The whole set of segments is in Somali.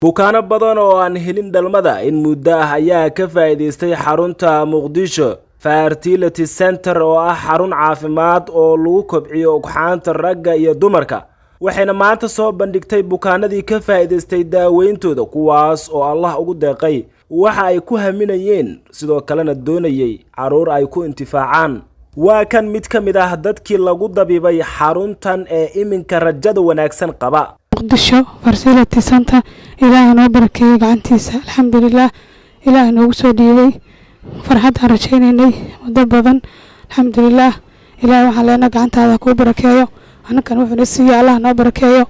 bukaano badan oo aan helin dhalmada in muddo ah ayaa ka faa'iideystay xarunta Muqdisho Fertility Center oo ah xarun caafimaad oo lagu kobciyo ugxaanta ragga iyo dumarka waxayna maanta soo bandhigtay bukaanadii ka faa'iideystay daaweyntooda kuwaas oo Allah ugu deeqay waxa ay ku haminayeen sidoo kalena doonayay caruur ay ku intifaacaan waa kan mid ka mid ah dadkii lagu dabibay xaruntan ee iminka rajada wanaagsan qaba Muqdisho Fertility Center ilaahay noo barakeeyo gacantiisa alxamdulillah ilaahay noogu soo dhiibay farxad aan rajaynaynay muddo badan alxamdulillah ilaahay waxaan leenahay gacantaada ku barakeeyo anakan wuxuu nasiiyo Allah noo barakeeyo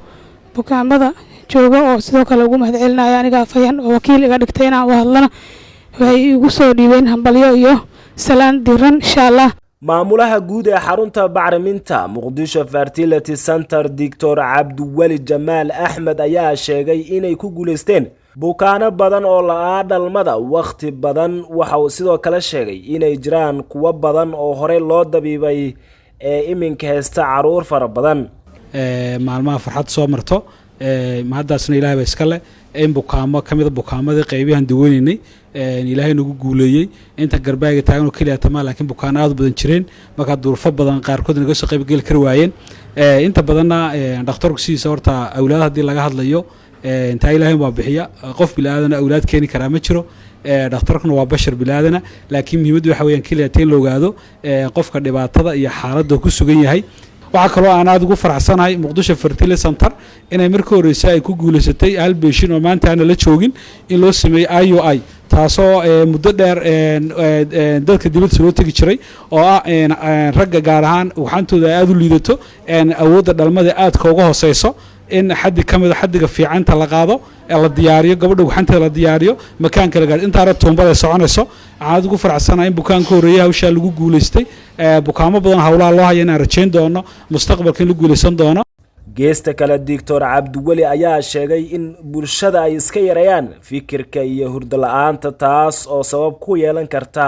bukaamada jooga oo sidoo kale ugu mahadcelinaya aniga afayaan oo wakiil iga dhigtay inaan u hadlana waxay igu soo dhiibeen hambalyo iyo salaan diran insha Allah maamulaha guud ee xarunta bacriminta Muqdisho Fertility Center Dr. Abdiwali Jamaal Ahmed ayaa sheegay inay ku guuleysteen bukaano badan oo la dhalmada waqti badan waxa uu sidoo kale sheegay inay jiraan kuwa badan oo hore loo dabibay ee iminka heesta caruur fara badan maalmaha farxad soo marto mahadaasna ilaahay iska leh in bukaamo kamid bukaamada qaybahan duwaynay ilaahay nagu guuleeyay inta garbaaga taagan oo kaliya tama laakiin bukaano aad badan jireen marka duruufo badan qaar kood naga soo qayb gal kar waayeen inta badanna dhakhtarku siisa horta awlaad hadii laga hadlayo inta ilaahay waa bixiya qof bilaadan awlaad keeni kara ma jiro dhakhtarkuna waa bashar bilaadana laakiin muhiimadu waxa weeyaan kaliya teen loo ogaado qofka dhibaatada iyo xaaladda ku sugan yahay waxa kale oo aan aad ugu faraxsanahay Muqdisho Fertility Center inay markii hore ay ku guuleysatay hal beeshin oo maanta aan la joogin in loo sameeyo IUI taasoo muddo dheer dadka dibadda soo tagi jiray oo ah ragga gaar ahaan waxantooda aad u liidato awoodda dhalmada aad ka uga hooseyso in xaddi kamid xaddiga fiicanta la qaado la diyaariyo gabadha waxanta la diyaariyo makaanka laga inta ara toonbada soconayso aad ugu faraxsanahay in bukaanka horeeyay hawsha lagu guuleystay bukaamo badan hawlaha loo hayay inaan rajayn doono mustaqbalka in lagu guuleysan doono geesta kale Dr. Abdiwali ayaa sheegay in bulshada ay iska yareeyaan fikirka iyo hurdo la'aanta taas oo sabab ku yeelan karta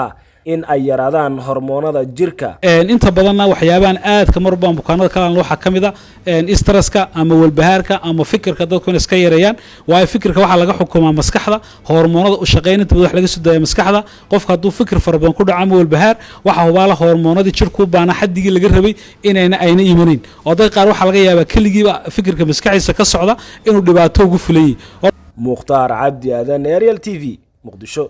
in ay yaraadaan hormoonada jirka inta badanna waxyaabahan aad ka marbaan bukaanada kale waxa kamida stresska ama walbahaarka ama fikirka dadku iska yareeyaan waa fikirka waxa laga xukumaa maskaxda hormoonada u shaqeynta wax laga soo daayo maskaxda qofka haduu fikir farabadan ku dhaco ama walbahaar waxa hubaala hormoonada jirku baana xaddigii laga rabay ayna iimanin oo dad qaar waxa laga yaabaa kaligiiba fikirka maskaxiisa ka socda inuu dhibaato ugu fulayay Mukhtaar Cabdi Aadan Ariel TV Muqdisho